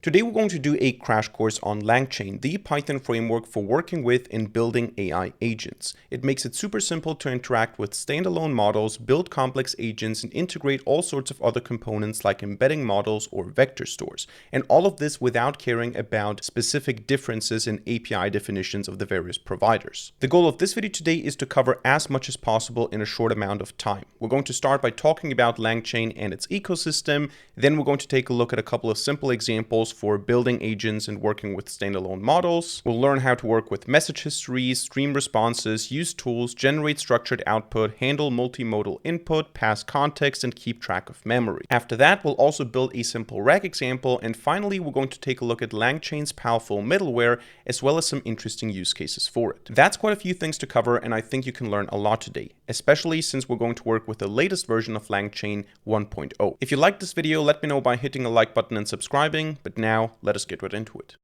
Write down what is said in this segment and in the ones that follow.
Today we're going to do a crash course on LangChain, the Python framework for working with and building AI agents. It makes it super simple to interact with standalone models, build complex agents, and integrate all sorts of other components like embedding models or vector stores. And all of this without caring about specific differences in API definitions of the various providers. The goal of this video today is to cover as much as possible in a short amount of time. We're going to start by talking about LangChain and its ecosystem. Then we're going to take a look at a couple of simple examples for building agents and working with standalone models. We'll learn how to work with message histories, stream responses, use tools, generate structured output, handle multimodal input, pass context, and keep track of memory. After that, we'll also build a simple RAG example. And finally, we're going to take a look at LangChain's powerful middleware, as well as some interesting use cases for it. That's quite a few things to cover, and I think you can learn a lot today, especially since we're going to work with the latest version of LangChain 1.0. If you liked this video, let me know by hitting a like button and subscribing. But now, let us get right into it.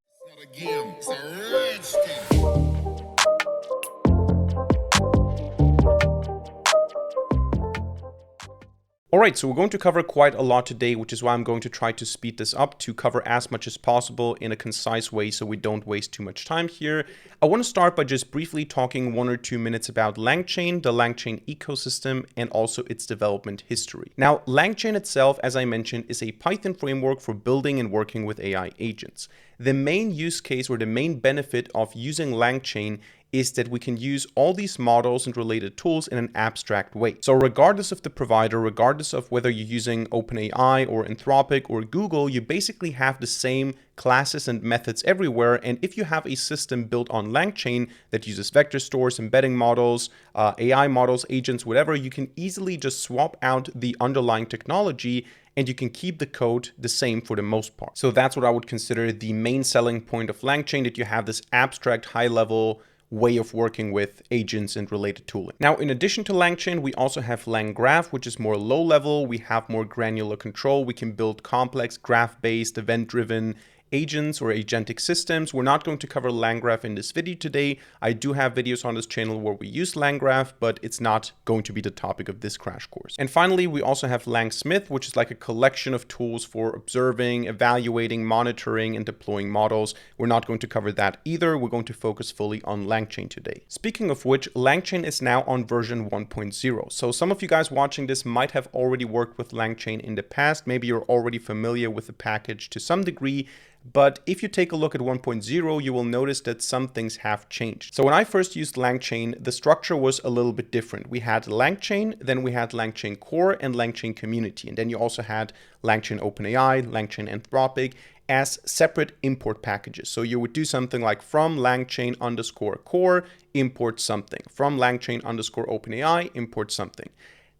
Alright, so we're going to cover quite a lot today, which is why I'm going to try to speed this up to cover as much as possible in a concise way so we don't waste too much time here. I want to start by just briefly talking 1 or 2 minutes about LangChain, the LangChain ecosystem, and also its development history. Now, LangChain itself, as I mentioned, is a Python framework for building and working with AI agents. The main use case or the main benefit of using LangChain is that we can use all these models and related tools in an abstract way. So regardless of the provider, regardless of whether you're using OpenAI or Anthropic or Google, you basically have the same classes and methods everywhere. And if you have a system built on LangChain that uses vector stores, embedding models, AI models, agents, whatever, you can easily just swap out the underlying technology and you can keep the code the same for the most part. So that's what I would consider the main selling point of LangChain, that you have this abstract high-level way of working with agents and related tooling. Now, in addition to LangChain, we also have LangGraph, which is more low level. We have more granular control. We can build complex graph-based, event-driven agents or agentic systems. We're not going to cover LangGraph in this video today. I do have videos on this channel where we use LangGraph, but it's not going to be the topic of this crash course. And finally, we also have LangSmith, which is like a collection of tools for observing, evaluating, monitoring, and deploying models. We're not going to cover that either. We're going to focus fully on LangChain today. Speaking of which, LangChain is now on version 1.0. So some of you guys watching this might have already worked with LangChain in the past. Maybe you're already familiar with the package to some degree. But if you take a look at 1.0, you will notice that some things have changed. So when I first used LangChain, the structure was a little bit different. We had LangChain, then we had LangChain Core and LangChain Community. And then you also had LangChain OpenAI, LangChain Anthropic as separate import packages. So you would do something like from LangChain _ core, import something. From LangChain _ OpenAI, import something.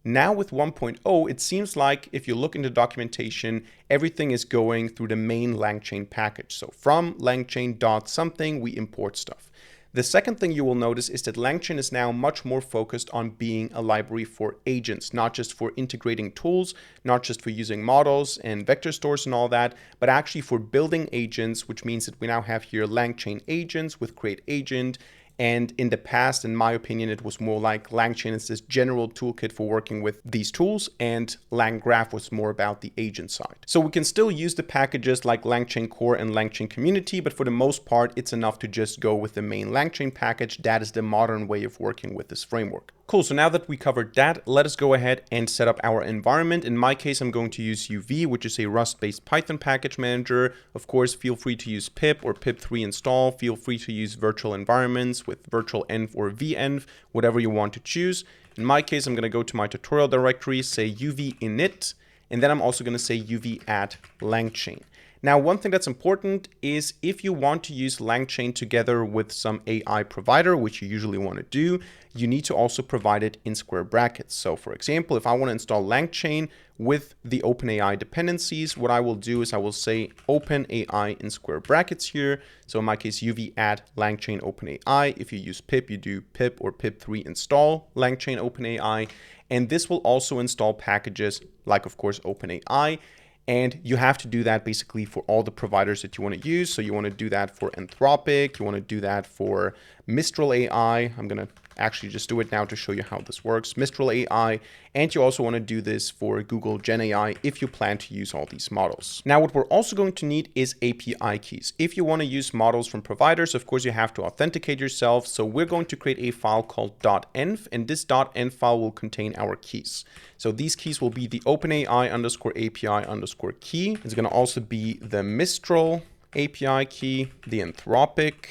Now with 1.0, it seems like if you look into documentation, everything is going through the main LangChain package. So from LangChain.something, we import stuff. The second thing you will notice is that LangChain is now much more focused on being a library for agents, not just for integrating tools, not just for using models and vector stores and all that, but actually for building agents, which means that we now have here LangChain agents with create agent. And in the past, in my opinion, it was more like LangChain is this general toolkit for working with these tools, and LangGraph was more about the agent side. So we can still use the packages like LangChain Core and LangChain Community, but for the most part, it's enough to just go with the main LangChain package. That is the modern way of working with this framework. Cool, so now that we covered that, let us go ahead and set up our environment. In my case, I'm going to use UV, which is a Rust-based Python package manager. Of course, feel free to use pip or pip3 install. Feel free to use virtual environments with virtual env or venv, whatever you want to choose. In my case, I'm going to go to my tutorial directory, say uv init, and then I'm also going to say uv add LangChain. Now, one thing that's important is if you want to use LangChain together with some AI provider, which you usually want to do, you need to also provide it in square brackets. So for example, if I want to install LangChain with the OpenAI dependencies, what I will do is I will say OpenAI in square brackets here. So in my case, uv add LangChain OpenAI. If you use pip, you do pip or pip3 install LangChain OpenAI. And this will also install packages like, of course, OpenAI. And you have to do that basically for all the providers that you want to use. So you want to do that for Anthropic. You want to do that for Mistral AI. I'm going to actually just do it now to show you how this works. Mistral AI, and you also want to do this for Google Gen AI if you plan to use all these models. Now, what we're also going to need is API keys. If you want to use models from providers, of course, you have to authenticate yourself. So we're going to create a file called .env, and this .env file will contain our keys. So these keys will be the OpenAI underscore API underscore key. It's going to also be the Mistral API key, the Anthropic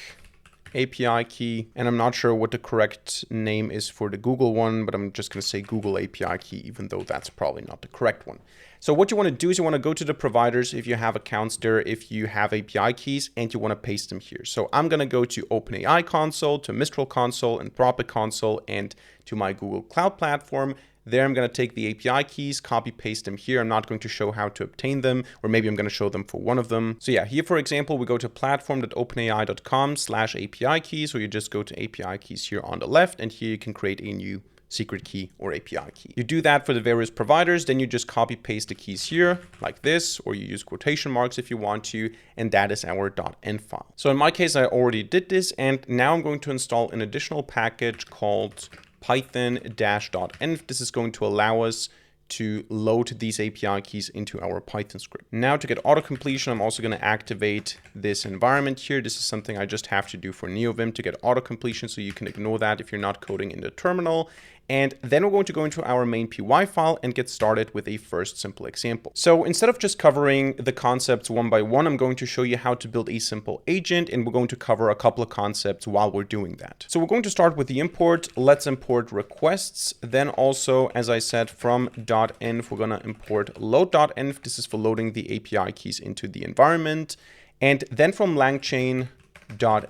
API key, and I'm not sure what the correct name is for the Google one, but I'm just going to say Google API key, even though that's probably not the correct one. So what you want to do is you want to go to the providers if you have accounts there, if you have API keys, and you want to paste them here. So I'm going to go to OpenAI console, to Mistral console, Anthropic console, and to my Google Cloud platform. There, I'm going to take the API keys, copy, paste them here. I'm not going to show how to obtain them, or maybe I'm going to show them for one of them. So yeah, here, for example, we go to platform.openai.com/API keys, or you just go to API keys here on the left, and here you can create a new secret key or API key. You do that for the various providers, then you just copy paste the keys here like this, or you use quotation marks if you want to, and that is our .env file. So in my case, I already did this, and now I'm going to install an additional package called python-env. This is going to allow us to load these API keys into our Python script. Now, to get auto completion, I'm also going to activate this environment here. This is something I just have to do for NeoVim to get auto completion, so you can ignore that if you're not coding in the terminal. And then we're going to go into our main PY file and get started with a first simple example. So instead of just covering the concepts one by one, I'm going to show you how to build a simple agent, and we're going to cover a couple of concepts while we're doing that. So we're going to start with the import. Let's import requests. Then also, as I said, from .env, we're going to import load.env. This is for loading the API keys into the environment. And then from LangChain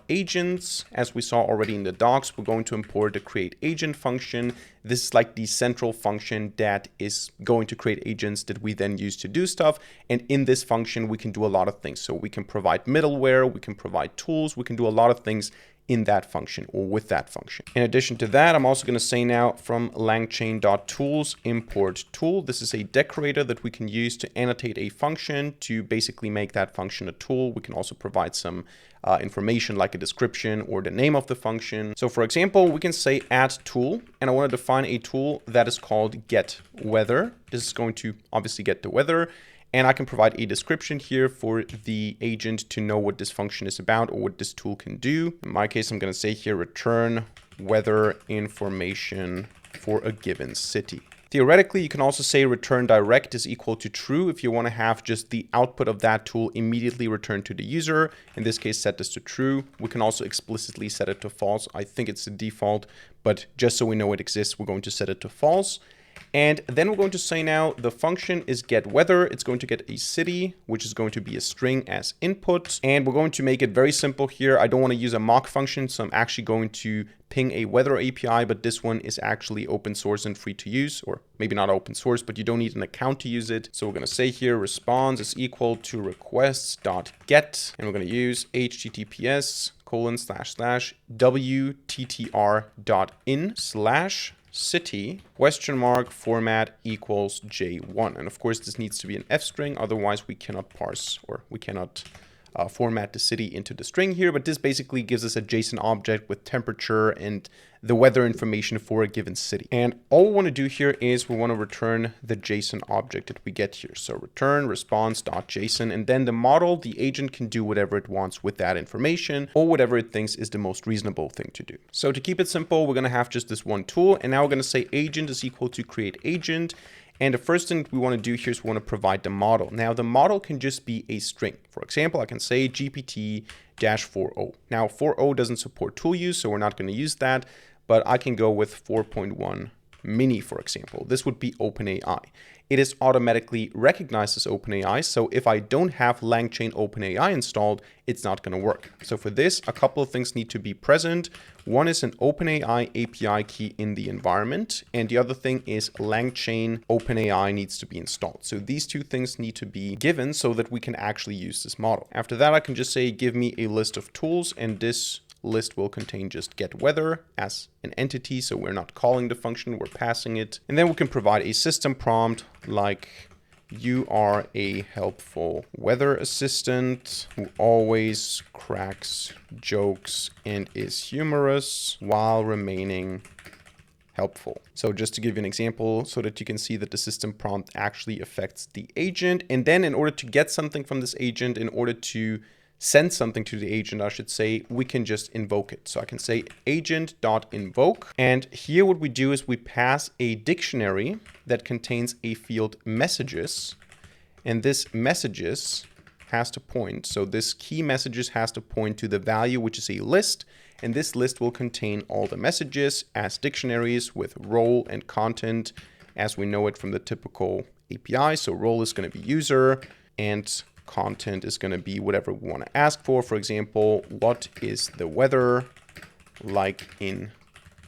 .agents, as we saw already in the docs, we're going to import the create agent function. This is like the central function that is going to create agents that we then use to do stuff. And in this function, we can do a lot of things. So we can provide middleware, we can provide tools, we can do a lot of things in that function or with that function. In addition to that, I'm also going to say now from langchain.tools import tool. This is a decorator that we can use to annotate a function to basically make that function a tool. We can also provide some information like a description or the name of the function. So for example, we can say add tool, and I want to define a tool that is called get weather. This is going to obviously get the weather. And I can provide a description here for the agent to know what this function is about or what this tool can do. In my case, I'm going to say here, return weather information for a given city. Theoretically, you can also say return direct is equal to true if you want to have just the output of that tool immediately returned to the user. In this case, set this to true. We can also explicitly set it to false. I think it's the default, but just so we know it exists, we're going to set it to false. And then we're going to say now the function is get weather. It's going to get a city, which is going to be a string as input. And we're going to make it very simple here. I don't want to use a mock function, so I'm actually going to ping a weather API, but this one is actually open source and free to use, or maybe not open source, but you don't need an account to use it. So we're going to say here response is equal to requests.get, and we're going to use https://wttr.in/city (format equals J1). And of course, this needs to be an F string. Otherwise, we cannot parse, or we cannot format the city into the string here. But this basically gives us a JSON object with temperature and the weather information for a given city. And all we want to do here is we want to return the JSON object that we get here. So return response.json, and then the model, the agent, can do whatever it wants with that information or whatever it thinks is the most reasonable thing to do. So to keep it simple, we're going to have just this one tool, and now we're going to say agent is equal to create agent. And the first thing we want to do here is we want to provide the model. Now the model can just be a string. For example, I can say GPT-4o. Now 4o doesn't support tool use, so we're not going to use that, but I can go with 4.1 mini, for example. This would be OpenAI. It is automatically recognized as OpenAI, so if I don't have LangChain OpenAI installed, it's not going to work. So for this, a couple of things need to be present. One is an OpenAI API key in the environment, and the other thing is LangChain OpenAI needs to be installed. So these two things need to be given so that we can actually use this model. After that, I can just say, give me a list of tools, and this list will contain just get weather as an entity, so we're not calling the function, we're passing it. And then we can provide a system prompt like you are a helpful weather assistant who always cracks jokes and is humorous while remaining helpful. So just to give you an example so that you can see that the system prompt actually affects the agent. And then in order to get something from this agent, in order to send something to the agent, I should say, we can just invoke it. So I can say agent.invoke. And here what we do is we pass a dictionary that contains a field messages. And this messages has to point. So this key messages has to point to the value, which is a list. And this list will contain all the messages as dictionaries with role and content as we know it from the typical API. So role is going to be user and content is going to be whatever we want to ask for. For example, what is the weather like in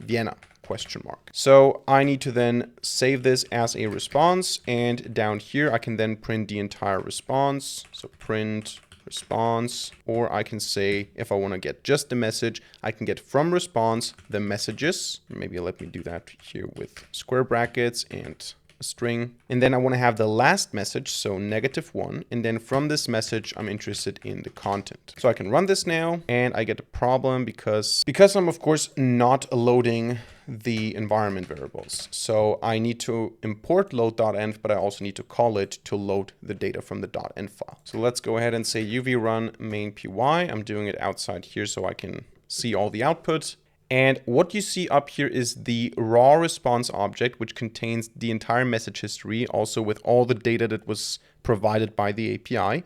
Vienna? Question mark. So I need to then save this as a response, and down here I can then print the entire response. So print response, or I can say if I want to get just the message, I can get from response the messages. Maybe let me do that here with square brackets and a string. And then I want to have the last message, so -1. And then from this message, I'm interested in the content. So I can run this now and I get a problem because I'm of course not loading the environment variables. So I need to import load.env, but I also need to call it to load the data from the .env file. So let's go ahead and say uv run main py. I'm doing it outside here so I can see all the output. And what you see up here is the raw response object, which contains the entire message history, also with all the data that was provided by the API.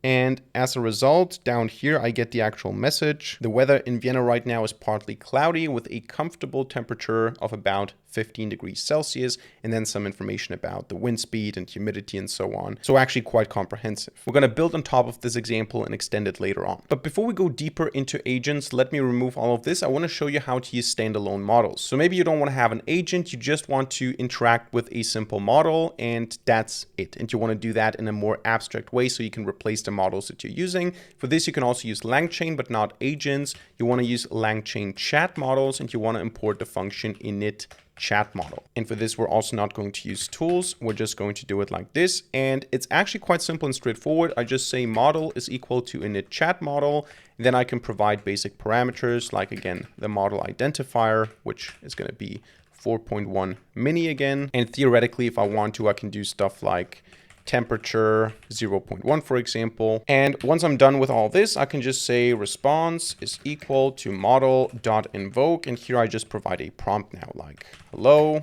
And as a result, down here, I get the actual message. The weather in Vienna right now is partly cloudy with a comfortable temperature of about 15 degrees Celsius, and then some information about the wind speed and humidity and so on. So actually quite comprehensive. We're going to build on top of this example and extend it later on. But before we go deeper into agents, let me remove all of this. I want to show you how to use standalone models. So maybe you don't want to have an agent, you just want to interact with a simple model, and that's it. And you want to do that in a more abstract way so you can replace the models that you're using. For this, you can also use LangChain, but not agents. You want to use LangChain chat models, and you want to import the function init chat model. And for this, we're also not going to use tools. We're just going to do it like this. And it's actually quite simple and straightforward. I just say model is equal to init chat model. Then I can provide basic parameters like, again, the model identifier, which is going to be 4.1 mini again. And theoretically, if I want to, I can do stuff like temperature 0.1, for example. And once I'm done with all this, I can just say response is equal to model.invoke. And here I just provide a prompt now like, hello,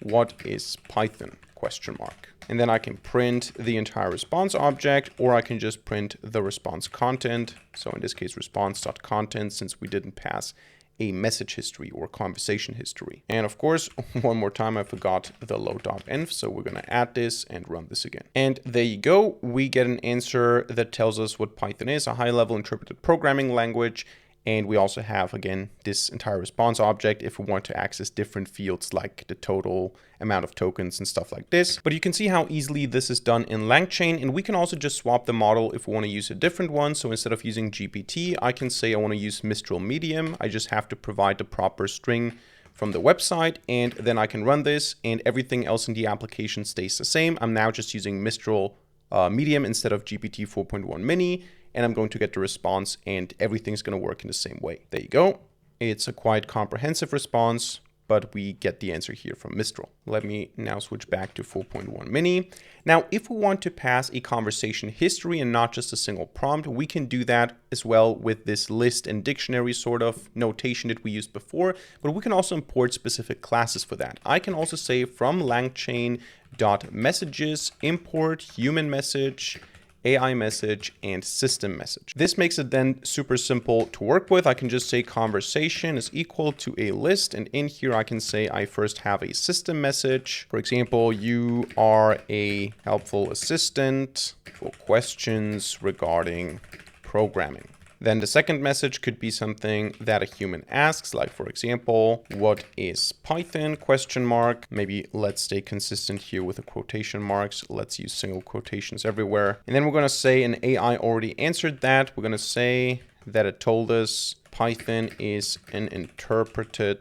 what is Python? Question mark. And then I can print the entire response object, or I can just print the response content. So in this case, response.content, since we didn't pass a message history or conversation history. And of course, one more time, I forgot the load.env. So we're going to add this and run this again. And there you go. We get an answer that tells us what Python is, a high-level interpreted programming language. And we also have, again, this entire response object if we want to access different fields like the total amount of tokens and stuff like this. But you can see how easily this is done in LangChain. And we can also just swap the model if we want to use a different one. So instead of using GPT, I can say I want to use Mistral Medium. I just have to provide the proper string from the website, and then I can run this and everything else in the application stays the same. I'm now just using Mistral Medium instead of GPT 4.1 mini. And I'm going to get the response and everything's going to work in the same way. There you go. It's a quite comprehensive response, but we get the answer here from Mistral. Let me now switch back to 4.1 mini. Now, if we want to pass a conversation history and not just a single prompt, we can do that as well with this list and dictionary sort of notation that we used before, but we can also import specific classes for that. I can also say from LangChain.messages import human message, AI message, and system message. This makes it then super simple to work with. I can just say conversation is equal to a list. And in here, I can say I first have a system message. For example, you are a helpful assistant for questions regarding programming. Then the second message could be something that a human asks, like, for example, what is Python? Question mark. Maybe let's stay consistent here with the quotation marks. Let's use single quotations everywhere. And then we're going to say an AI already answered that. We're going to say that it told us Python is an interpreted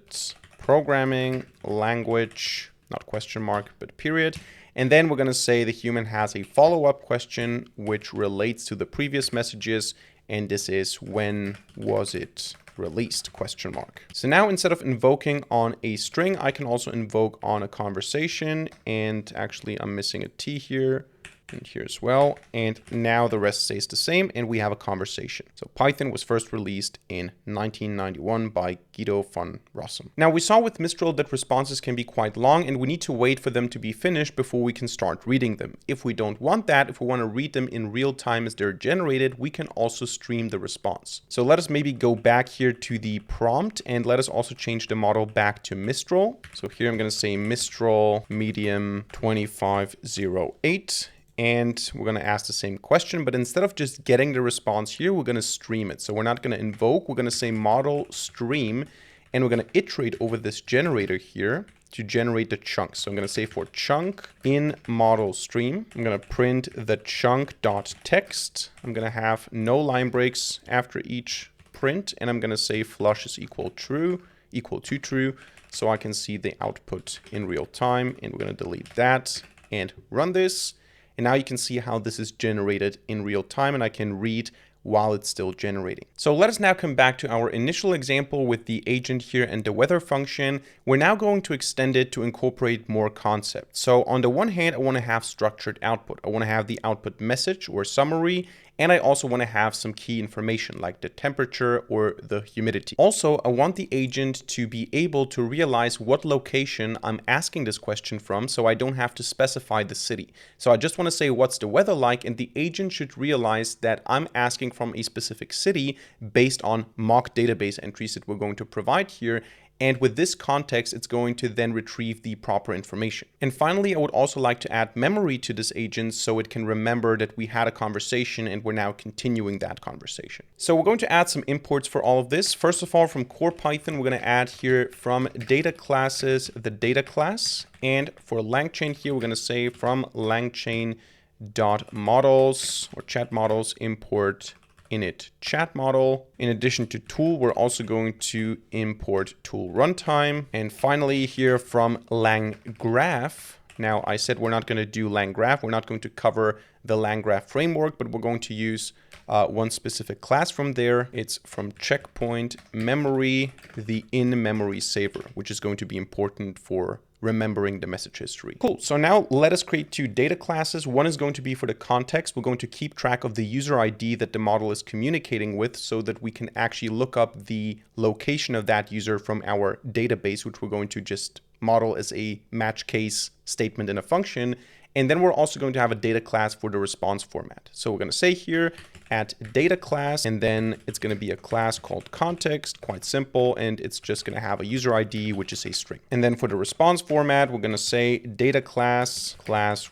programming language, not question mark, but period. And then we're going to say the human has a follow-up question which relates to the previous messages. And this is, when was it released, question mark. So now instead of invoking on a string, I can also invoke on a conversation. And actually I'm missing a T here and here as well. And now the rest stays the same and we have a conversation. So Python was first released in 1991 by Guido van Rossum. Now we saw with Mistral that responses can be quite long and we need to wait for them to be finished before we can start reading them. If we don't want that, if we want to read them in real time as they're generated, we can also stream the response. So let us maybe go back here to the prompt and let us also change the model back to Mistral. So here I'm going to say Mistral medium 2508. And we're going to ask the same question, but instead of just getting the response here, we're going to stream it. So we're not going to invoke, we're going to say model stream, and we're going to iterate over this generator here to generate the chunks. So I'm going to say for chunk in model stream, I'm going to print the chunk.text. I'm going to have no line breaks after each print, and I'm going to say flush is equal to true, so I can see the output in real time. And we're going to delete that and run this. And now you can see how this is generated in real time and I can read while it's still generating. So let us now come back to our initial example with the agent here and the weather function. We're now going to extend it to incorporate more concepts. So on the one hand, I want to have structured output. I want to have the output message or summary. And I also want to have some key information like the temperature or the humidity. Also, I want the agent to be able to realize what location I'm asking this question from, so I don't have to specify the city. So I just want to say what's the weather like, and the agent should realize that I'm asking from a specific city based on mock database entries that we're going to provide here. And with this context, it's going to then retrieve the proper information. And finally, I would also like to add memory to this agent so it can remember that we had a conversation and we're now continuing that conversation. So we're going to add some imports for all of this. First of all, from core Python, we're going to add here from data classes, the data class. And for LangChain here, we're going to say from LangChain.models or chat models import init chat model. In addition to tool, we're also going to import tool runtime. And finally here from LangGraph. Now I said we're not going to do LangGraph. We're not going to cover the LangGraph framework, but we're going to use one specific class from there. It's from checkpoint memory, the in-memory saver, which is going to be important for remembering the message history. Cool. So now let us create two data classes. One is going to be for the context. We're going to keep track of the user ID that the model is communicating with so that we can actually look up the location of that user from our database, which we're going to just model as a match case statement in a function. And then we're also going to have a data class for the response format. So we're going to say here at data class, and then it's going to be a class called context, quite simple. And it's just going to have a user ID, which is a string. And then for the response format, we're going to say data class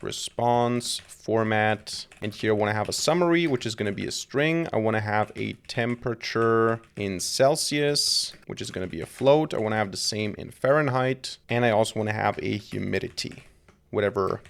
response format. And here I want to have a summary, which is going to be a string. I want to have a temperature in Celsius, which is going to be a float. I want to have the same in Fahrenheit. And I also want to have a humidity, whatever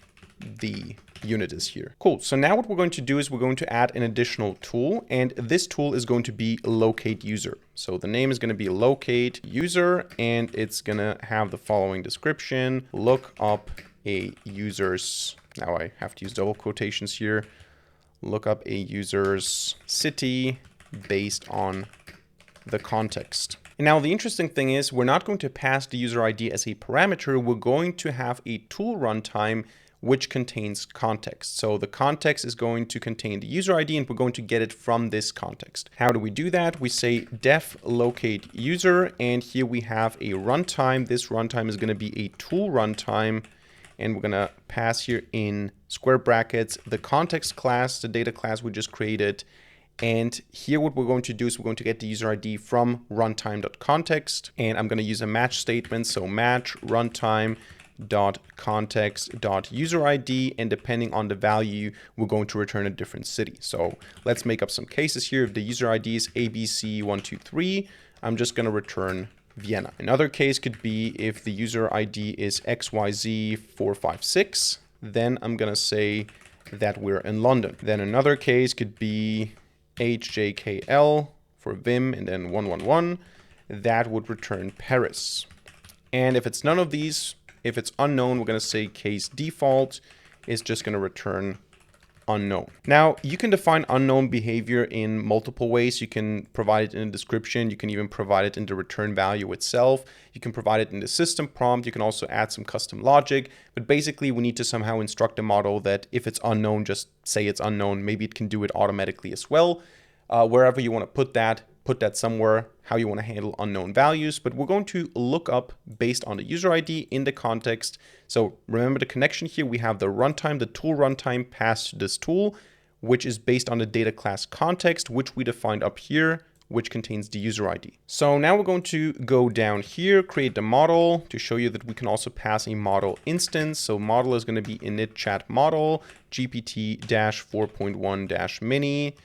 the unit is here. Cool. So now what we're going to do is we're going to add an additional tool, and this tool is going to be locate user. So the name is going to be locate user, and it's going to have the following description: look up a user's, now I have to use double quotations here, look up a user's city based on the context. And now the interesting thing is we're not going to pass the user ID as a parameter. We're going to have a tool runtime which contains context. So the context is going to contain the user ID, and we're going to get it from this context. How do we do that? We say def locate user, and here we have a runtime. This runtime is going to be a tool runtime, and we're going to pass here in square brackets the context class, the data class we just created. And here what we're going to do is we're going to get the user ID from runtime.context, and I'm going to use a match statement. So match runtime .context.user ID, and depending on the value, we're going to return a different city. So let's make up some cases here. If the user ID is ABC123, I'm just going to return Vienna. Another case could be if the user ID is XYZ456, then I'm going to say that we're in London. Then another case could be HJKL for Vim and then 111, that would return Paris. And if it's none of these, if it's unknown, we're going to say case default. is just going to return unknown. Now, you can define unknown behavior in multiple ways. You can provide it in a description. You can even provide it in the return value itself. You can provide it in the system prompt. You can also add some custom logic. But basically, we need to somehow instruct the model that if it's unknown, just say it's unknown. Maybe it can do it automatically as well. Wherever you want to put that somewhere, how you want to handle unknown values. But we're going to look up based on the user ID in the context. So remember the connection here, we have the runtime, the tool runtime passed to this tool, which is based on the data class context, which we defined up here, which contains the user ID. So now we're going to go down here, create the model to show you that we can also pass a model instance. So model is going to be init chat model, GPT-4.1-mini,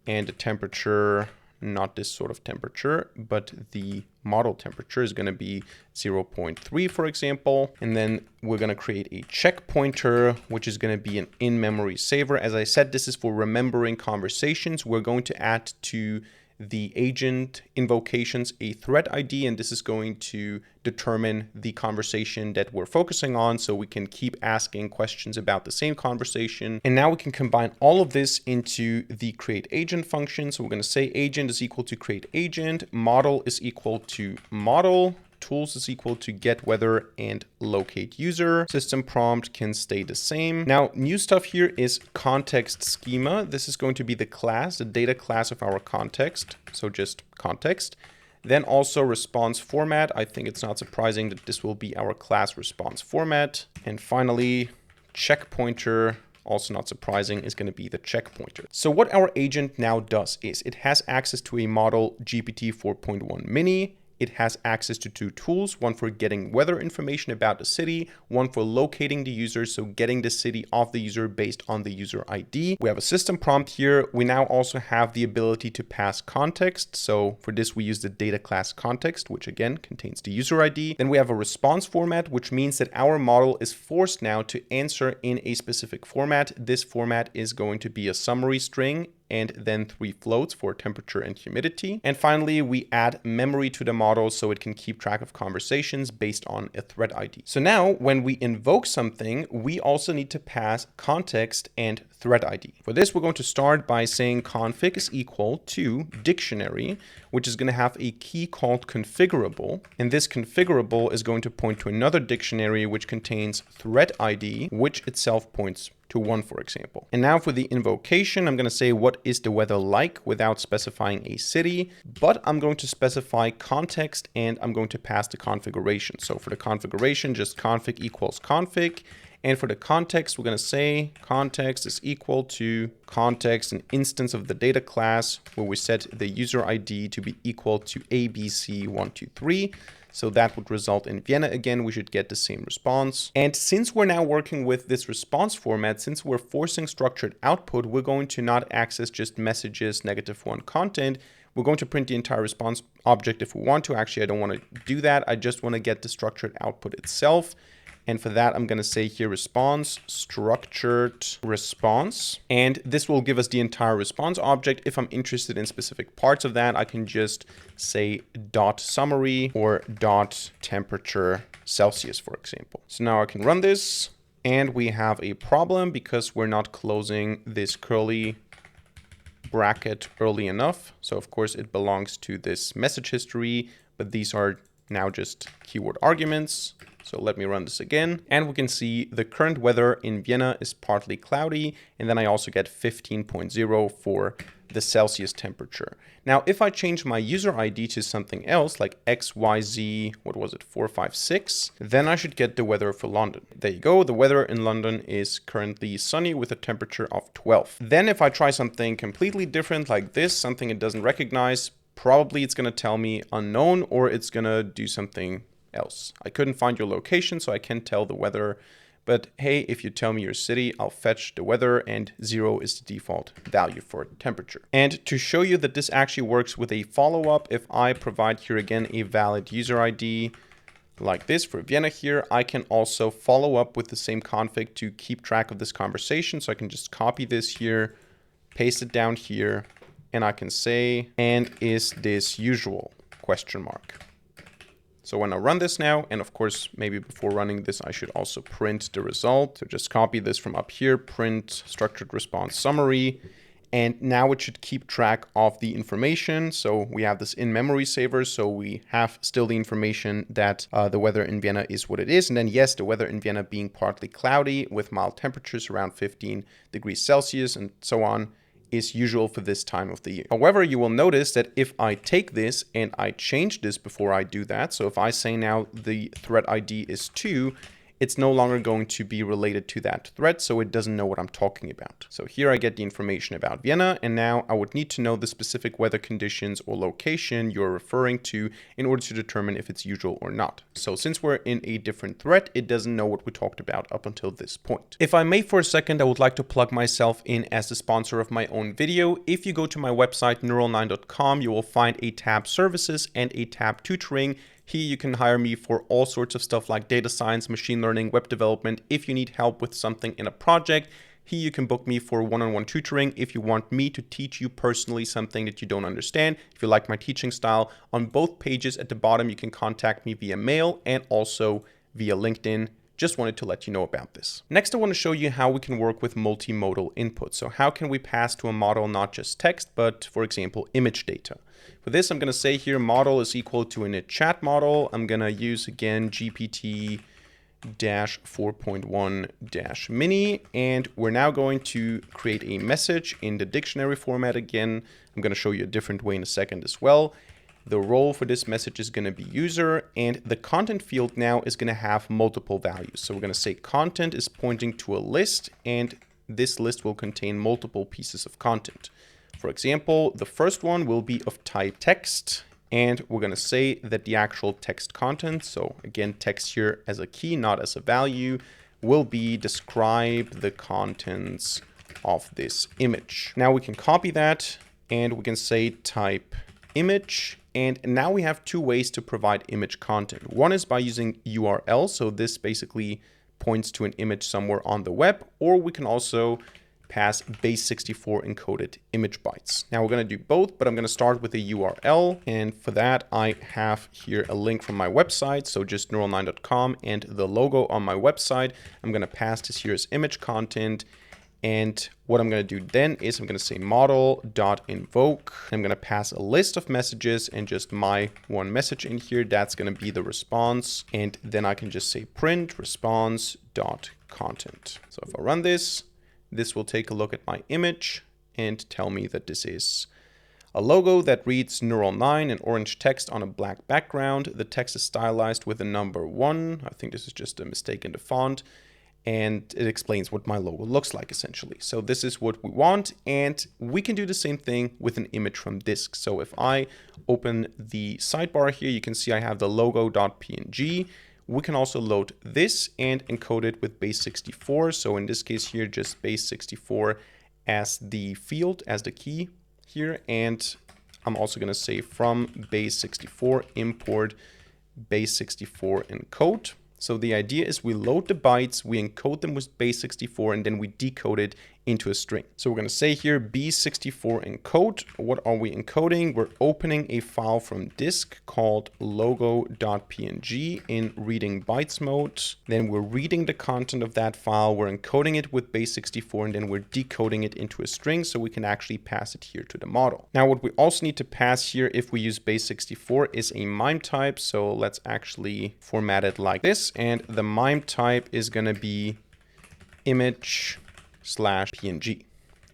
and the temperature, not this sort of temperature, but the model temperature is going to be 0.3, for example. And then we're going to create a check pointer, which is going to be an in-memory saver. As I said, this is for remembering conversations. We're going to add to the agent invocations a thread ID, and this is going to determine the conversation that we're focusing on, so we can keep asking questions about the same conversation. And now we can combine all of this into the create agent function. So we're going to say agent is equal to create agent, model is equal to model, tools is equal to get weather and locate user. System prompt can stay the same. Now, new stuff here is context schema. This is going to be the class, the data class of our context. So just context. Then also response format. I think it's not surprising that this will be our class response format. And finally, check pointer, also not surprising, is going to be the check pointer. So what our agent now does is it has access to a model GPT-4.1 mini. It has access to two tools, one for getting weather information about the city, one for locating the user, so getting the city of the user based on the user ID. We have a system prompt here. We now also have the ability to pass context. So for this, we use the data class context, which again contains the user ID. Then we have a response format, which means that our model is forced now to answer in a specific format. This format is going to be a summary string and then 3 floats for temperature and humidity. And finally, we add memory to the model so it can keep track of conversations based on a thread ID. So now when we invoke something, we also need to pass context and thread ID. For this, we're going to start by saying config is equal to dictionary, which is going to have a key called configurable. And this configurable is going to point to another dictionary which contains thread ID, which itself points to 1, for example. And now for the invocation, I'm going to say what is the weather like without specifying a city, but I'm going to specify context and I'm going to pass the configuration. So for the configuration, just config equals config. And for the context, we're going to say context is equal to context, an instance of the data class, where we set the user ID to be equal to ABC123. So that would result in Vienna again. We should get the same response. And since we're now working with this response format, since we're forcing structured output, we're going to not access just messages, -1 content. We're going to print the entire response object if we want to. Actually, I don't want to do that. I just want to get the structured output itself. And for that, I'm going to say here response, structured response. And this will give us the entire response object. If I'm interested in specific parts of that, I can just say dot summary or dot temperature Celsius, for example. So now I can run this and we have a problem because we're not closing this curly bracket early enough. So of course it belongs to this message history, but these are now just keyword arguments. So let me run this again. And we can see the current weather in Vienna is partly cloudy. And then I also get 15.0 for the Celsius temperature. Now, if I change my user ID to something else like XYZ, what was it, 456, then I should get the weather for London. There you go. The weather in London is currently sunny with a temperature of 12. Then if I try something completely different like this, something it doesn't recognize, probably it's going to tell me unknown or it's going to do something else. I couldn't find your location, so I can't tell the weather. But hey, if you tell me your city, I'll fetch the weather, and 0 is the default value for temperature. And to show you that this actually works with a follow-up, if I provide here again a valid user ID like this for Vienna here, I can also follow up with the same config to keep track of this conversation. So I can just copy this here, paste it down here, and I can say, and is this usual? Question mark. So when I run this now, and of course, maybe before running this, I should also print the result. So just copy this from up here, print structured response summary. And now it should keep track of the information. So we have this in-memory saver. So we have still the information that the weather in Vienna is what it is. And then yes, the weather in Vienna being partly cloudy with mild temperatures around 15 degrees Celsius and so on is usual for this time of the year. However, you will notice that if I take this and I change this before I do that, so if I say now the thread ID is 2, it's no longer going to be related to that thread, so it doesn't know what I'm talking about. So here I get the information about Vienna, and now I would need to know the specific weather conditions or location you're referring to in order to determine if it's usual or not. So since we're in a different thread, it doesn't know what we talked about up until this point. If I may for a second, I would like to plug myself in as the sponsor of my own video. If you go to my website, neural9.com, you will find a tab Services and a tab Tutoring. Here you can hire me for all sorts of stuff like data science, machine learning, web development. If you need help with something in a project, here you can book me for one-on-one tutoring. If you want me to teach you personally something that you don't understand, if you like my teaching style, on both pages at the bottom, you can contact me via mail and also via LinkedIn. Just wanted to let you know about this. Next, I want to show you how we can work with multimodal input. So how can we pass to a model not just text, but for example, image data? For this, I'm going to say here model is equal to init chat model. I'm going to use again GPT-4.1-mini, and we're now going to create a message in the dictionary format again. I'm going to show you a different way in a second as well. The role for this message is going to be user, and the content field now is going to have multiple values. So we're going to say content is pointing to a list, and this list will contain multiple pieces of content. For example, the first one will be of type text, and we're going to say that the actual text content, so again, text here as a key, not as a value, will be describe the contents of this image. Now we can copy that, and we can say type image. And now we have two ways to provide image content. One is by using URL, so this basically points to an image somewhere on the web, or we can also pass base64 encoded image bytes. Now we're going to do both, but I'm going to start with a URL. And for that, I have here a link from my website. So just neural9.com and the logo on my website. I'm going to pass this here as image content. And what I'm going to do then is I'm going to say model.invoke. I'm going to pass a list of messages and just my one message in here. That's going to be the response. And then I can just say print response.content. So if I run this, this will take a look at my image and tell me that this is a logo that reads Neural 9 in orange text on a black background. The text is stylized with the number 1. I think this is just a mistake in the font. And it explains what my logo looks like essentially. So this is what we want. And we can do the same thing with an image from disk. So if I open the sidebar here, you can see I have the logo.png. We can also load this and encode it with base64. So in this case here, just base64 as the field, as the key here. And I'm also going to say from base64 import base64 encode. So the idea is we load the bytes, we encode them with base64, and then we decode it into a string. So we're going to say here B64 encode. What are we encoding? We're opening a file from disk called logo.png in reading bytes mode. Then we're reading the content of that file. We're encoding it with base64, and then we're decoding it into a string so we can actually pass it here to the model. Now what we also need to pass here if we use base64 is a MIME type. So let's actually format it like this. And the MIME type is going to be image/PNG.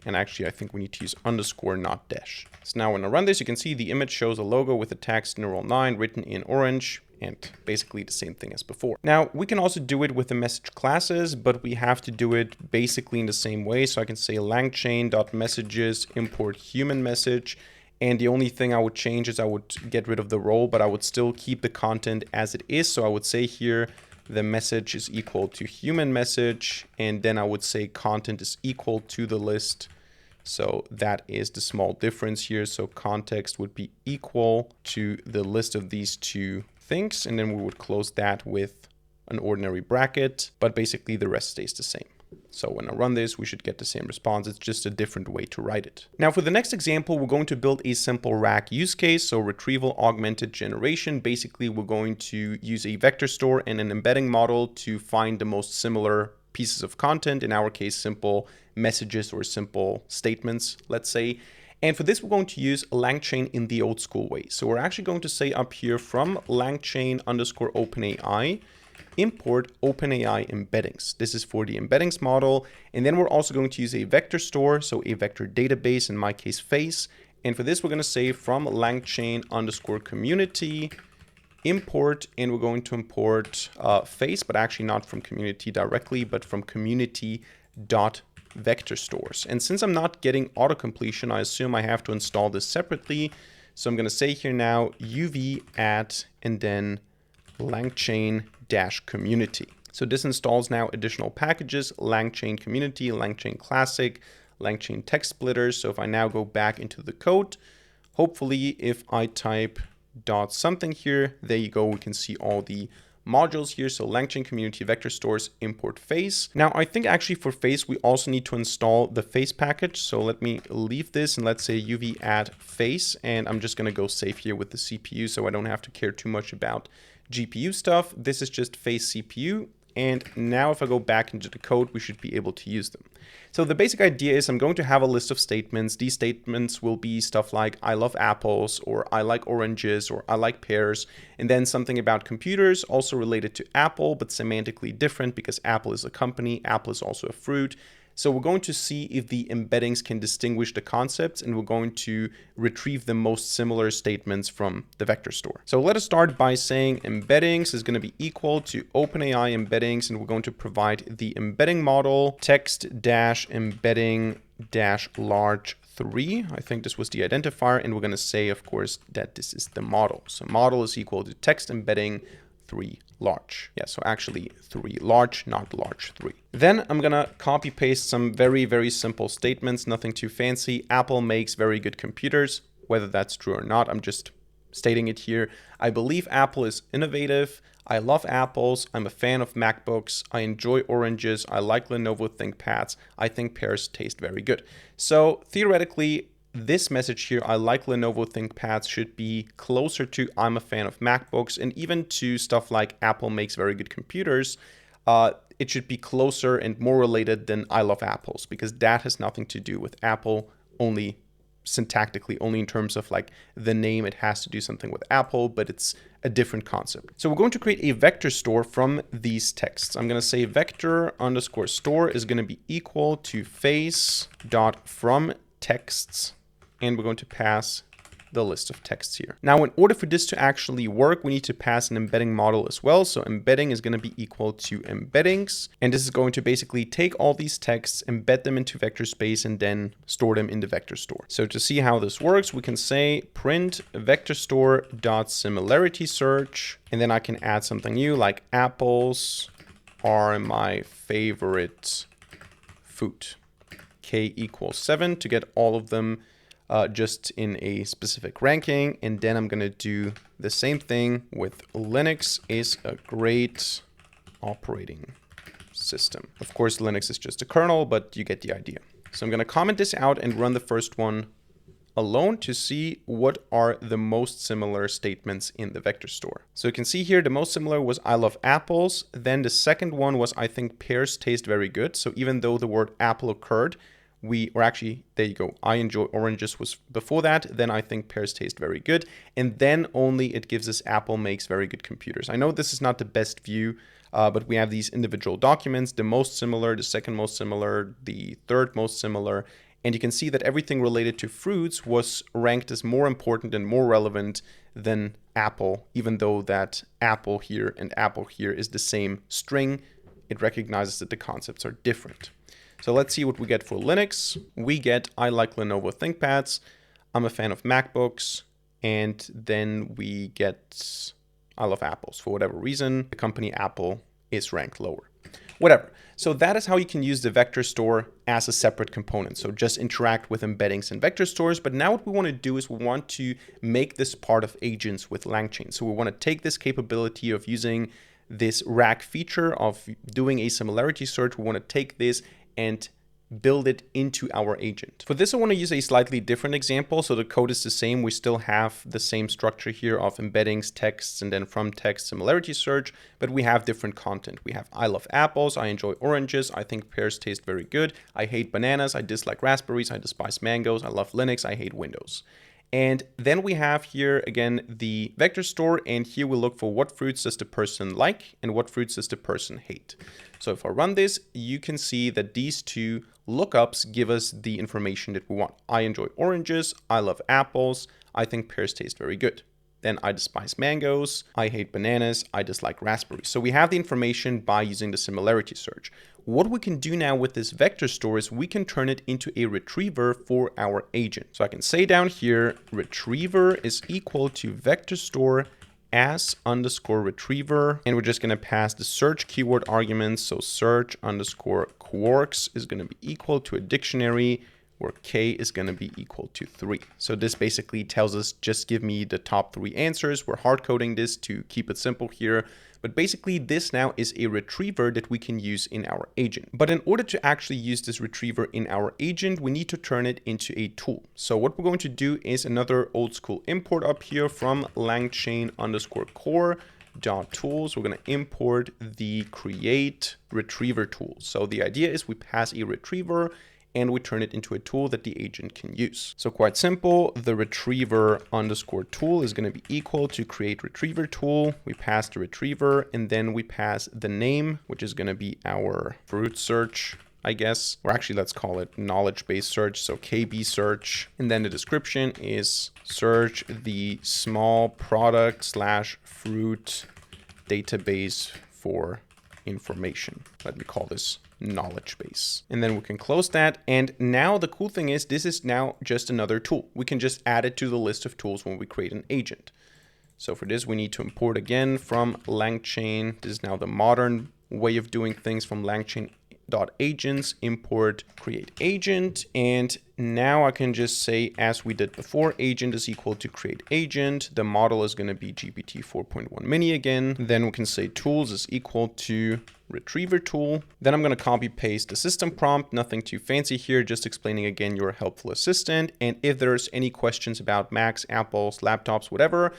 And actually, I think we need to use underscore, not dash. So now when I run this, you can see the image shows a logo with the text Neural 9 written in orange, and basically the same thing as before. Now, we can also do it with the message classes, but we have to do it basically in the same way. So I can say langchain.messages import human message. And the only thing I would change is I would get rid of the role, but I would still keep the content as it is. So I would say here, the message is equal to human message, and then I would say content is equal to the list. So that is the small difference here. So context would be equal to the list of these two things, and then we would close that with an ordinary bracket, but basically the rest stays the same. So when I run this, we should get the same response. It's just a different way to write it. Now for the next example, we're going to build a simple RAG use case. So retrieval augmented generation. Basically, we're going to use a vector store and an embedding model to find the most similar pieces of content. In our case, simple messages or simple statements, let's say. And for this, we're going to use LangChain in the old school way. So we're actually going to say up here from LangChain _ OpenAI, import OpenAI embeddings. This is for the embeddings model. And then we're also going to use a vector store, so a vector database, in my case, face. And for this, we're going to say from LangChain _ community, import, and we're going to import face, but actually not from community directly, but from community.vector stores. And since I'm not getting auto completion, I assume I have to install this separately. So I'm going to say here now uv add and then LangChain-community. So this installs now additional packages, LangChain community, LangChain classic, LangChain text splitters. So if I now go back into the code, hopefully if I type dot something here, there you go, we can see all the modules here. So LangChain community vector stores, import face. Now I think actually for face, we also need to install the face package. So let me leave this and let's say uv add face. And I'm just going to go save here with the CPU so I don't have to care too much about GPU stuff. This is just face CPU. And now if I go back into the code, we should be able to use them. So the basic idea is I'm going to have a list of statements. These statements will be stuff like I love apples, or I like oranges, or I like pears. And then something about computers, also related to Apple, but semantically different because Apple is a company. Apple is also a fruit. So we're going to see if the embeddings can distinguish the concepts, and we're going to retrieve the most similar statements from the vector store. So let us start by saying embeddings is going to be equal to OpenAI embeddings, and we're going to provide the embedding model text-embedding-large3. I think this was the identifier, and we're going to say, of course, that this is the model. So model is equal to text embedding 3 large. Yeah, so actually 3 large, not large 3. Then I'm gonna copy paste some very, very simple statements, nothing too fancy. Apple makes very good computers. Whether that's true or not, I'm just stating it here. I believe Apple is innovative. I love apples. I'm a fan of MacBooks. I enjoy oranges. I like Lenovo ThinkPads. I think pears taste very good. So theoretically, this message here, I like Lenovo ThinkPads, should be closer to I'm a fan of MacBooks, and even to stuff like Apple makes very good computers. It should be closer and more related than I love apples, because that has nothing to do with Apple, only syntactically, only in terms of like the name. It has to do something with Apple, but it's a different concept. So we're going to create a vector store from these texts. I'm going to say vector _ store is going to be equal to face.from texts. And we're going to pass the list of texts here. Now, in order for this to actually work, we need to pass an embedding model as well. So embedding is going to be equal to embeddings. And this is going to basically take all these texts, embed them into vector space, and then store them in the vector store. So to see how this works, we can say print vector store dot similarity search. And then I can add something new like apples are my favorite food. K equals 7 to get all of them just in a specific ranking. And then I'm going to do the same thing with Linux is a great operating system. Of course, Linux is just a kernel, but you get the idea. So I'm going to comment this out and run the first one alone to see what are the most similar statements in the vector store. So you can see here the most similar was I love apples. Then the second one was I think pears taste very good. So even though the word apple occurred, there you go. I enjoy oranges was before that. Then I think pears taste very good. And then only it gives us Apple makes very good computers. I know this is not the best view, but we have these individual documents, the most similar, the second most similar, the third most similar. And you can see that everything related to fruits was ranked as more important and more relevant than apple, even though that apple here and apple here is the same string. It recognizes that the concepts are different. So let's see what we get for Linux. We get, I like Lenovo ThinkPads. I'm a fan of MacBooks. And then we get, I love apples for whatever reason. The company Apple is ranked lower. Whatever. So that is how you can use the vector store as a separate component. So just interact with embeddings and vector stores. But now what we want to do is we want to make this part of agents with LangChain. So we want to take this capability of using this RAG feature of doing a similarity search. We want to take this and build it into our agent. For this, I want to use a slightly different example. So the code is the same. We still have the same structure here of embeddings, texts, and then from text similarity search, but we have different content. We have I love apples, I enjoy oranges, I think pears taste very good, I hate bananas, I dislike raspberries, I despise mangoes, I love Linux, I hate Windows. And then we have here again the vector store, and here we look for what fruits does the person like and what fruits does the person hate. So if I run this, you can see that these two lookups give us the information that we want. I enjoy oranges, I love apples, I think pears taste very good. Then I despise mangoes, I hate bananas, I dislike raspberries. So we have the information by using the similarity search. What we can do now with this vector store is we can turn it into a retriever for our agent. So I can say down here, retriever is equal to vector store as underscore retriever, and we're just going to pass the search keyword arguments. So search underscore quarks is going to be equal to a dictionary, where k is going to be equal to 3. So this basically tells us just give me the top 3 answers. We're hard coding this to keep it simple here. But basically this now is a retriever that we can use in our agent. But in order to actually use this retriever in our agent, we need to turn it into a tool. So what we're going to do is another old school import up here from LangChain underscore core dot tools. We're going to import the create retriever tool. So the idea is we pass a retriever and we turn it into a tool that the agent can use. So quite simple, the retriever underscore tool is going to be equal to create retriever tool. We pass the retriever and then we pass the name, which is going to be our fruit search, I guess. Or actually, let's call it knowledge-based search. So KB search. And then the description is search the small product / fruit database for information. Let me call this knowledge base. And then we can close that. And now the cool thing is this is now just another tool. We can just add it to the list of tools when we create an agent. So for this, we need to import again from LangChain. This is now the modern way of doing things from LangChain.agents, import create agent. And now I can just say, as we did before, agent is equal to create agent. The model is going to be GPT 4.1 mini again. Then we can say tools is equal to retriever tool. Then I'm going to copy paste the system prompt, nothing too fancy here, just explaining again your helpful assistant. And if there's any questions about Macs, Apples, laptops, whatever,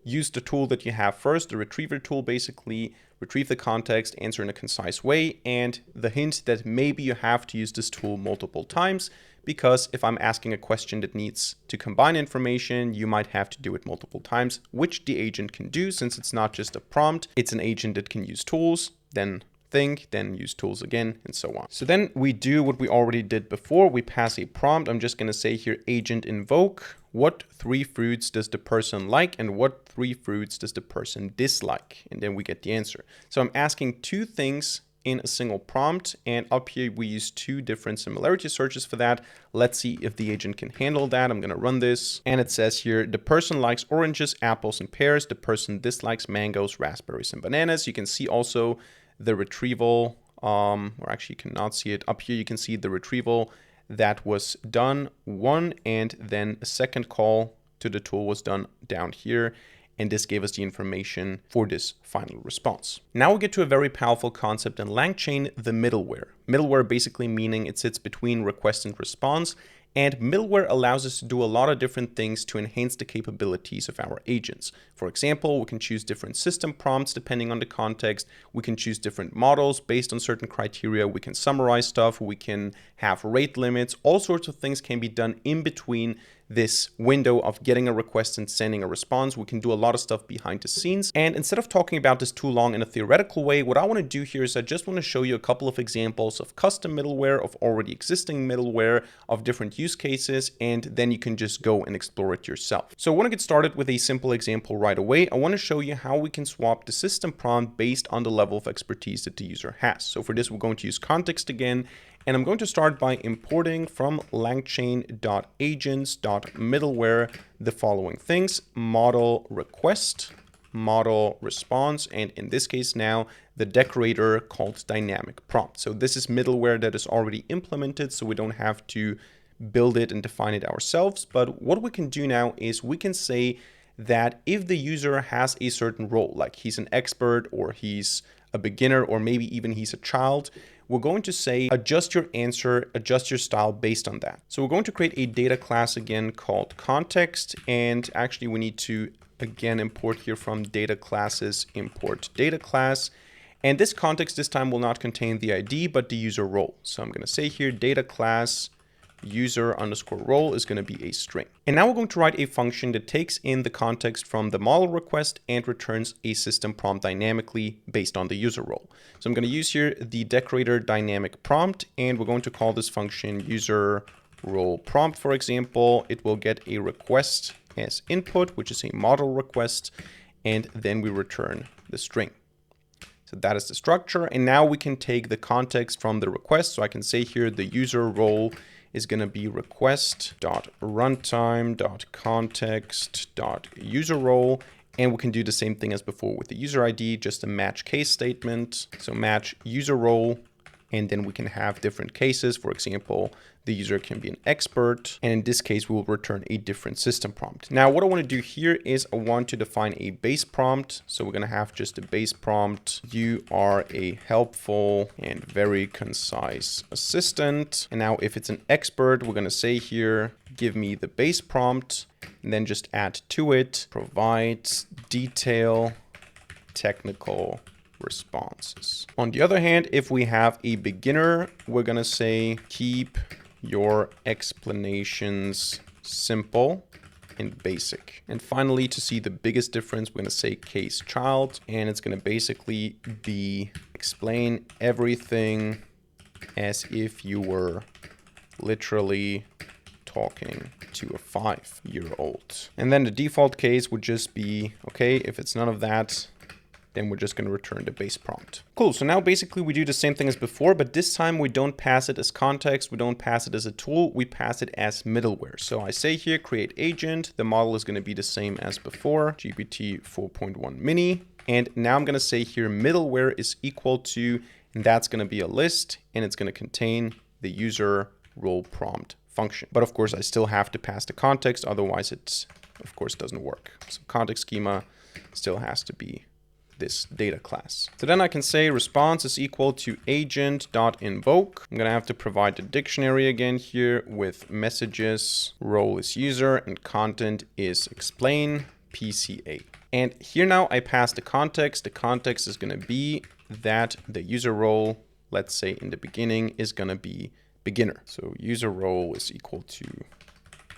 use the tool that you have first, the retriever tool, basically retrieve the context, answer in a concise way. And the hint that maybe you have to use this tool multiple times, because if I'm asking a question that needs to combine information, you might have to do it multiple times, which the agent can do since it's not just a prompt, it's an agent that can use tools, then think, then use tools again, and so on. So then we do what we already did before. We pass a prompt. I'm just going to say here, agent invoke. What 3 fruits does the person like and what 3 fruits does the person dislike? And then we get the answer. So I'm asking 2 things in a single prompt, and up here we use 2 different similarity searches for that. Let's see if the agent can handle that. I'm going to run this, and it says here, the person likes oranges, apples, and pears. The person dislikes mangoes, raspberries, and bananas. You can see also the retrieval, or actually you cannot see it. Up here you can see the retrieval that was done 1, and then a second call to the tool was done down here. And this gave us the information for this final response. Now we get to a very powerful concept in LangChain, the middleware. Middleware basically meaning it sits between request and response. And middleware allows us to do a lot of different things to enhance the capabilities of our agents. For example, we can choose different system prompts depending on the context. We can choose different models based on certain criteria. We can summarize stuff. We can have rate limits. All sorts of things can be done in between this window of getting a request and sending a response. We can do a lot of stuff behind the scenes. And instead of talking about this too long in a theoretical way, what I want to do here is I just want to show you a couple of examples of custom middleware, of already existing middleware, of different use cases, and then you can just go and explore it yourself. So I want to get started with a simple example right away. I want to show you how we can swap the system prompt based on the level of expertise that the user has. So for this, we're going to use context again. And I'm going to start by importing from LangChain.agents.middleware the following things: model request, model response, and in this case now the decorator called dynamic prompt. So this is middleware that is already implemented, so we don't have to build it and define it ourselves. But what we can do now is we can say that if the user has a certain role, like he's an expert or he's a beginner or maybe even he's a child, we're going to say adjust your answer, adjust your style based on that. So we're going to create a data class again called context, and actually we need to again import here from data classes, import data class. And this context this time will not contain the ID, but the user role. So I'm going to say here data class user underscore role is going to be a string. And now we're going to write a function that takes in the context from the model request and returns a system prompt dynamically based on the user role. So I'm going to use here the decorator dynamic prompt, and we're going to call this function user role prompt. For example, it will get a request as input, which is a model request, and then we return the string. So that is the structure. And now we can take the context from the request. So I can say here the user role is going to be request.runtime.context.user role. And we can do the same thing as before with the user ID, just a match case statement. So match user role, and then we can have different cases. For example, the user can be an expert, and in this case, we will return a different system prompt. Now, what I want to do here is I want to define a base prompt. So we're going to have just a base prompt. You are a helpful and very concise assistant. And now if it's an expert, we're going to say here, give me the base prompt, and then just add to it, provide detail technical responses. On the other hand, if we have a beginner, we're going to say keep your explanations simple and basic. And finally, to see the biggest difference, we're going to say case child, and it's going to basically be explain everything as if you were literally talking to a 5-year-old. And then the default case would just be, okay, if it's none of that, then we're just going to return the base prompt. Cool. So now basically we do the same thing as before, but this time we don't pass it as context. We don't pass it as a tool. We pass it as middleware. So I say here, create agent. The model is going to be the same as before, GPT 4.1 mini. And now I'm going to say here, middleware is equal to, and that's going to be a list, and it's going to contain the user role prompt function. But of course, I still have to pass the context. Otherwise, it, of course, doesn't work. So context schema still has to be this data class. So then I can say response is equal to agent.invoke. I'm going to have to provide the dictionary again here with messages, role is user, and content is explain PCA. And here now I pass the context. The context is going to be that the user role, let's say in the beginning, is going to be beginner. So user role is equal to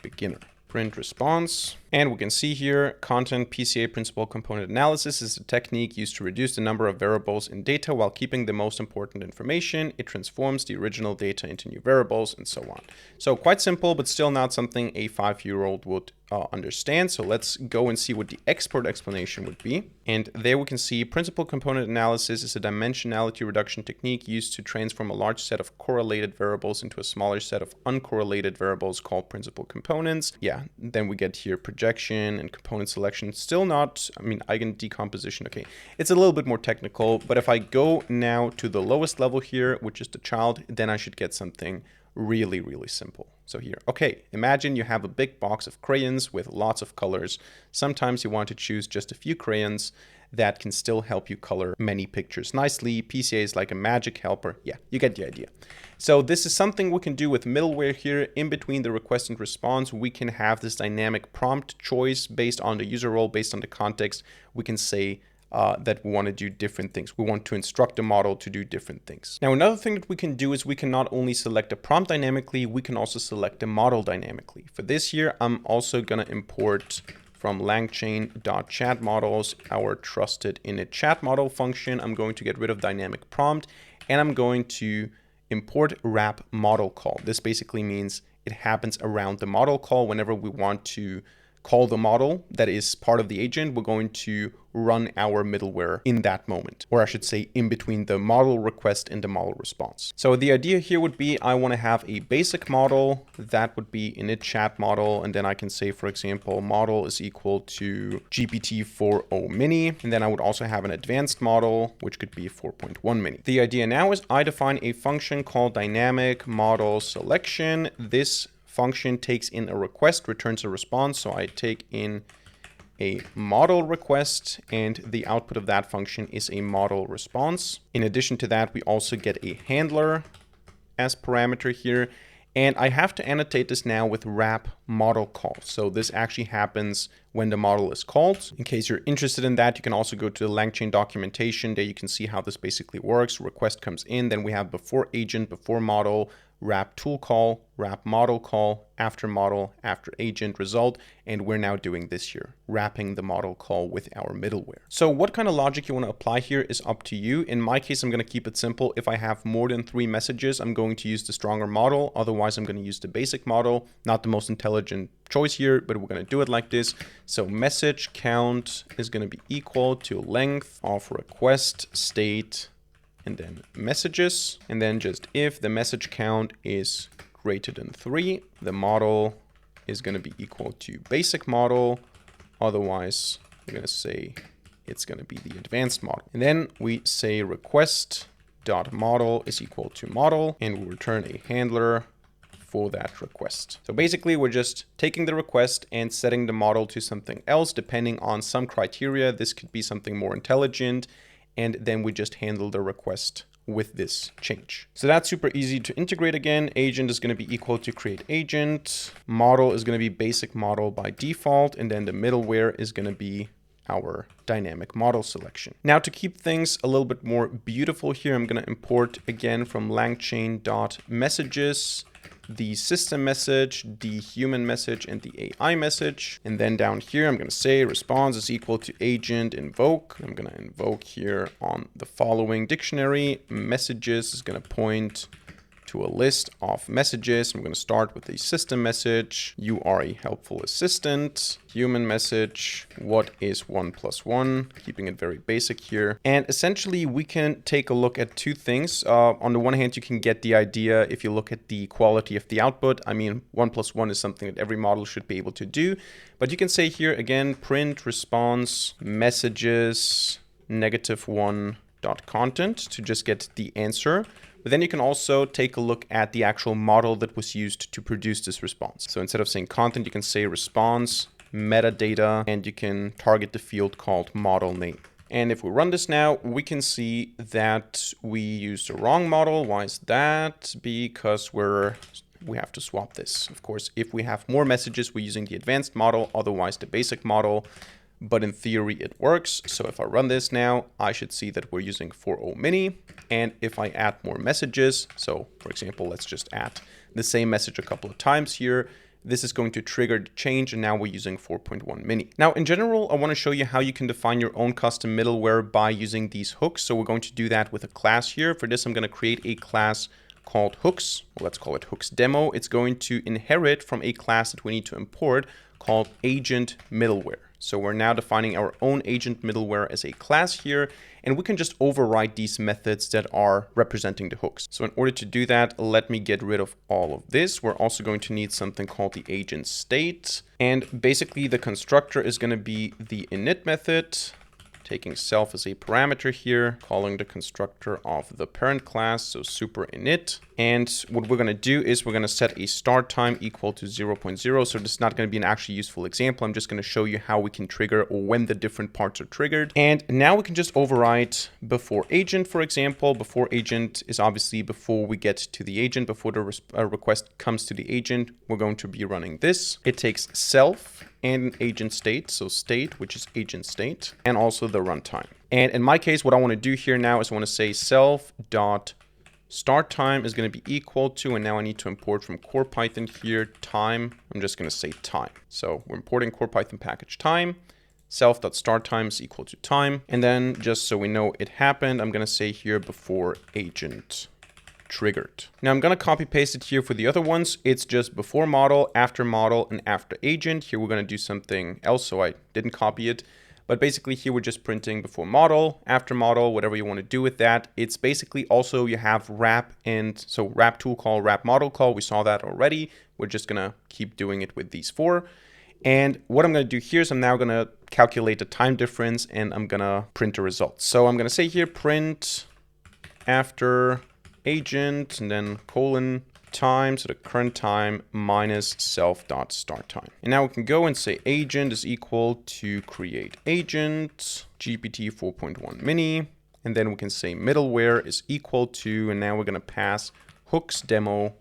beginner. Print response. And we can see here, content PCA principal component analysis is a technique used to reduce the number of variables in data while keeping the most important information. It transforms the original data into new variables and so on. So quite simple, but still not something a 5-year-old would understand. So let's go and see what the export explanation would be. And there we can see principal component analysis is a dimensionality reduction technique used to transform a large set of correlated variables into a smaller set of uncorrelated variables called principal components. Yeah, then we get here projection and component selection. Still not, eigen decomposition. Okay, it's a little bit more technical, but if I go now to the lowest level here, which is the child, then I should get something really, really simple. So here, okay, imagine you have a big box of crayons with lots of colors. Sometimes you want to choose just a few crayons that can still help you color many pictures nicely. PCA is like a magic helper. Yeah, you get the idea. So this is something we can do with middleware here. In between the request and response, we can have this dynamic prompt choice based on the user role, based on the context. We can say that we want to do different things. We want to instruct the model to do different things. Now, another thing that we can do is we can not only select a prompt dynamically, we can also select the model dynamically. For this here, I'm also going to import from LangChain.chat models, our trusted init chat model function. I'm going to get rid of dynamic prompt, and I'm going to import wrap model call. This basically means it happens around the model call. Whenever we want to call the model that is part of the agent, we're going to run our middleware in that moment, or I should say in between the model request and the model response. So the idea here would be I want to have a basic model that would be init chat model, and then I can say, for example, model is equal to GPT 4.0 mini, and then I would also have an advanced model, which could be 4.1 mini. The idea now is I define a function called dynamic model selection. This function takes in a request, returns a response. So I take in a model request, and the output of that function is a model response. In addition to that, we also get a handler as parameter here. And I have to annotate this now with wrap model call. So this actually happens when the model is called. In case you're interested in that, you can also go to the LangChain documentation. There you can see how this basically works. Request comes in, then we have before agent, before model, wrap tool call, wrap model call, after agent result, and we're now doing this here, wrapping the model call with our middleware. So what kind of logic you want to apply here is up to you. In my case, I'm going to keep it simple. If I have more than 3 messages, I'm going to use the stronger model. Otherwise, I'm going to use the basic model. Not the most intelligent choice here, but we're going to do it like this. So message count is going to be equal to length of request state and then messages, and then just if the message count is greater than 3, the model is going to be equal to basic model. Otherwise, we're going to say it's going to be the advanced model. And then we say request.model is equal to model, and we return a handler for that request. So basically, we're just taking the request and setting the model to something else, depending on some criteria. This could be something more intelligent, and then we just handle the request with this change. So that's super easy to integrate again. Agent is going to be equal to create agent. Model is going to be basic model by default, and then the middleware is going to be our dynamic model selection. Now to keep things a little bit more beautiful here, I'm going to import again from langchain.messages the system message, the human message, and the AI message. And then down here, I'm going to say response is equal to agent invoke. I'm going to invoke here on the following dictionary. Messages is going to point to a list of messages. I'm going to start with the system message. You are a helpful assistant. Human message. What is 1 + 1? Keeping it very basic here. And essentially, we can take a look at 2 things. On the one hand, you can get the idea if you look at the quality of the output. I mean, 1 + 1 is something that every model should be able to do. But you can say here again, print response messages -1.content to just get the answer. But then you can also take a look at the actual model that was used to produce this response. So instead of saying content, you can say response, metadata, and you can target the field called model name. And if we run this now, we can see that we used the wrong model. Why is that? Because we have to swap this. Of course, if we have more messages, we're using the advanced model, otherwise the basic model. But in theory, it works. So if I run this now, I should see that we're using 4.0 mini. And if I add more messages, so for example, let's just add the same message a couple of times here, this is going to trigger the change, and now we're using 4.1 mini. Now, in general, I want to show you how you can define your own custom middleware by using these hooks. So we're going to do that with a class here. For this, I'm going to create a class called hooks. Well, let's call it hooks demo. It's going to inherit from a class that we need to import called agent middleware. So we're now defining our own agent middleware as a class here, and we can just override these methods that are representing the hooks. So in order to do that, let me get rid of all of this. We're also going to need something called the agent state. And basically the constructor is going to be the init method, taking self as a parameter here, calling the constructor of the parent class, so super init. And what we're going to do is we're going to set a start time equal to 0.0. So this is not going to be an actually useful example. I'm just going to show you how we can trigger or when the different parts are triggered. And now we can just override before agent, for example. Before agent is obviously before we get to the agent, before the request comes to the agent, we're going to be running this. It takes self and an agent state, so state, which is agent state, and also the runtime. And in my case, what I want to do here now is I want to say self.start time is going to be equal to, and now I need to import from core Python here, time. I'm just going to say time. So we're importing core Python package time. Self.start time is equal to time. And then just so we know it happened, I'm going to say here before agent triggered. Now I'm going to copy paste it here for the other ones. It's just before model, and after agent. Here we're going to do something else, so I didn't copy it. But basically here we're just printing before model, after model, whatever you want to do with that. It's basically also you have wrap, and so wrap tool call, wrap model call. We saw that already. We're just going to keep doing it with these 4. And what I'm going to do here is I'm now going to calculate the time difference, and I'm going to print the results. So I'm going to say here print after agent, and then colon time, so the current time minus self.start time. And now we can go and say agent is equal to create agent GPT 4.1 mini. And then we can say middleware is equal to, and now we're going to pass hooks demo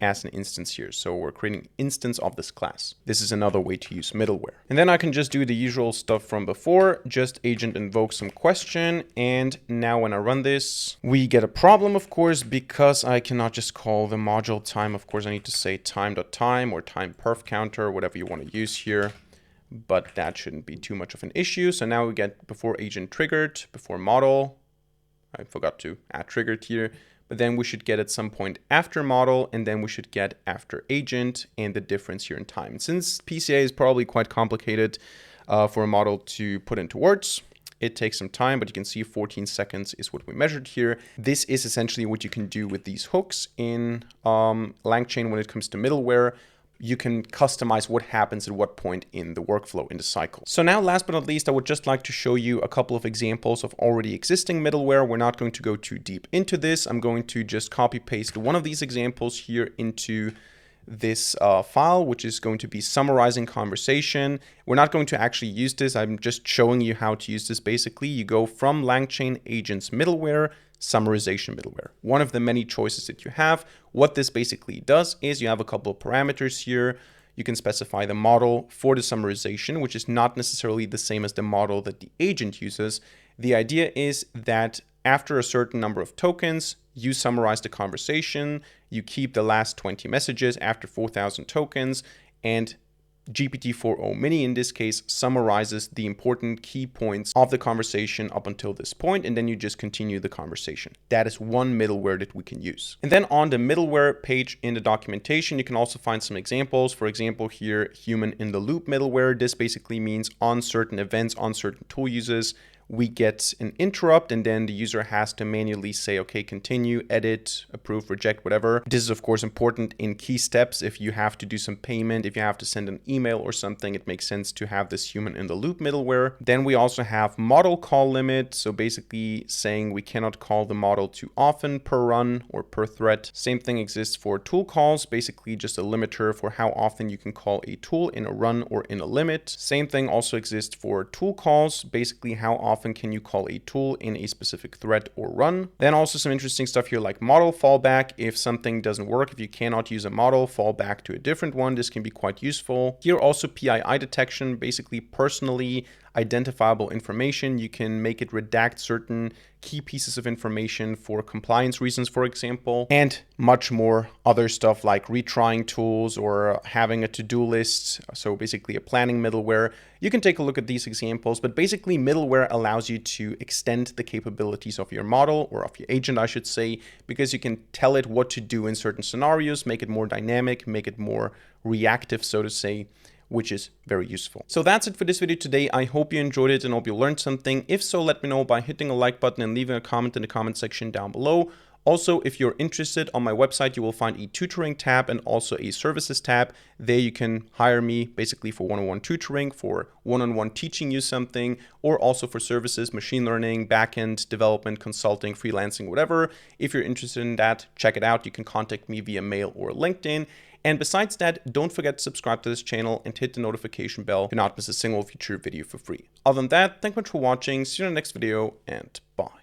as an instance here. So we're creating an instance of this class. This is another way to use middleware. And then I can just do the usual stuff from before, just agent invoke some question. And now when I run this, we get a problem, of course, because I cannot just call the module time. Of course, I need to say time.time or time perf counter, whatever you want to use here. But that shouldn't be too much of an issue. So now we get before agent triggered, before model. I forgot to add triggered here. But then we should get at some point after model, and then we should get after agent and the difference here in time. Since PCA is probably quite complicated for a model to put into words, it takes some time, but you can see 14 seconds is what we measured here. This is essentially what you can do with these hooks in LangChain when it comes to middleware. You can customize what happens at what point in the workflow, in the cycle. So now, last but not least, I would just like to show you a couple of examples of already existing middleware. We're not going to go too deep into this. I'm going to just copy paste one of these examples here into this file, which is going to be summarizing conversation. We're not going to actually use this. I'm just showing you how to use this. Basically, you go from LangChain agents middleware, summarization middleware, one of the many choices that you have. What this basically does is you have a couple of parameters here. You can specify the model for the summarization, which is not necessarily the same as the model that the agent uses. The idea is that after a certain number of tokens, you summarize the conversation, you keep the last 20 messages after 4,000 tokens, and GPT-4o mini in this case summarizes the important key points of the conversation up until this point, and then you just continue the conversation. That is one middleware that we can use. And then on the middleware page in the documentation, you can also find some examples. For example, here, human in the loop middleware. This basically means on certain events, on certain tool uses, we get an interrupt, and then the user has to manually say, okay, continue, edit, approve, reject, whatever. This is, of course, important in key steps. If you have to do some payment, if you have to send an email or something, it makes sense to have this human in the loop middleware. Then we also have model call limit. So basically saying we cannot call the model too often per run or per thread. Same thing exists for tool calls, basically just a limiter for how often you can call a tool in a run or in a limit. Same thing also exists for tool calls, basically how often can you call a tool in a specific thread or run. Then also some interesting stuff here like model fallback. If something doesn't work, if you cannot use a model, fall back to a different one. This can be quite useful. Here also PII detection, basically personally identifiable information. You can make it redact certain key pieces of information for compliance reasons, for example, and much more other stuff like retrying tools or having a to-do list. So basically a planning middleware. You can take a look at these examples, but basically middleware allows you to extend the capabilities of your model, or of your agent, I should say, because you can tell it what to do in certain scenarios, make it more dynamic, make it more reactive, so to say, which is very useful. So that's it for this video today. I hope you enjoyed it and hope you learned something. If so, let me know by hitting a like button and leaving a comment in the comment section down below. Also, if you're interested, on my website, you will find a tutoring tab and also a services tab. There you can hire me basically for one-on-one tutoring, for one-on-one teaching you something, or also for services, machine learning, backend development, consulting, freelancing, whatever. If you're interested in that, check it out. You can contact me via mail or LinkedIn. And besides that, don't forget to subscribe to this channel and hit the notification bell to not miss a single future video for free. Other than that, thank you much for watching. See you in the next video, and bye.